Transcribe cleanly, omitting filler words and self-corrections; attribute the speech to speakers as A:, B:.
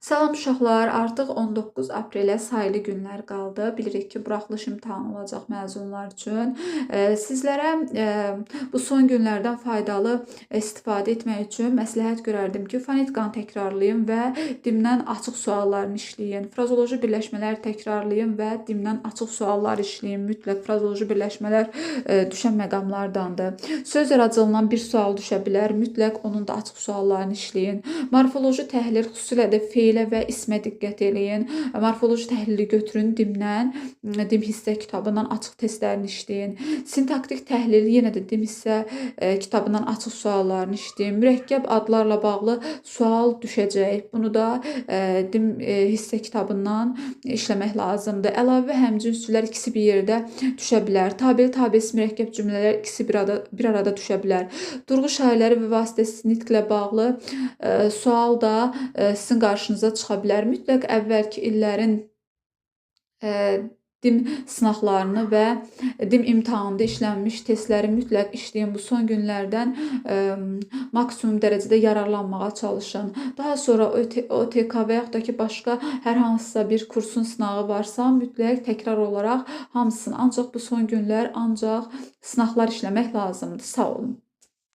A: Salam uşaqlar, artıq 19 aprelə sayılı günlər qaldı. Bilirik ki, buraxılış imtahanı olacaq məzunlar üçün. Sizlərə bu son günlərdən faydalı istifadə etmək üçün məsləhət görərdim ki, fonetkanı təkrarlayın və dimdən açıq suallarını işləyin. Frazoloji birləşmələr təkrarlayın və dimdən açıq suallar işləyin. Mütləq frazoloji birləşmələr düşən məqamlardandır. Söz yaradıcılığından bir sual düşə bilər. Mütləq onun da açıq suallarını işləyin. Morfoloji təhlil, xüsusilə də feilə və ismə diqqət eləyin. Morfoloji təhlili götürün dimdən, dim hissə kitabından açıq testlərini işləyin. Sintaktik təhlil yenə də dim hissə kitabından açıq suallarını işləyin. Mürəkkəb adlarla bağlı sual düşəcək. Bunu da dim hissə kitabından işləmək lazımdır. Əlavə həmcinslər ikisi bir yerdə düşə bilər. Tabeli tabelsiz mürəkkəb cümlələr ikisi bir arada düşə bilər. Durğu şairləri və vasitəsiz nitqlə bağlı sual da sizin qarşınıza çıxa bilər. Mütləq əvvəlki illərin dim sınaqlarını və dim imtahanında işlənmiş testləri mütləq işləyin. Bu son günlərdən maksimum dərəcədə yararlanmağa çalışın. Daha sonra OTK və yaxud da ki, başqa hər hansısa bir kursun sınağı varsa, mütləq təkrar olaraq hamısını, ancaq bu son günlər ancaq sınaqlar işləmək lazımdır. Sağ olun.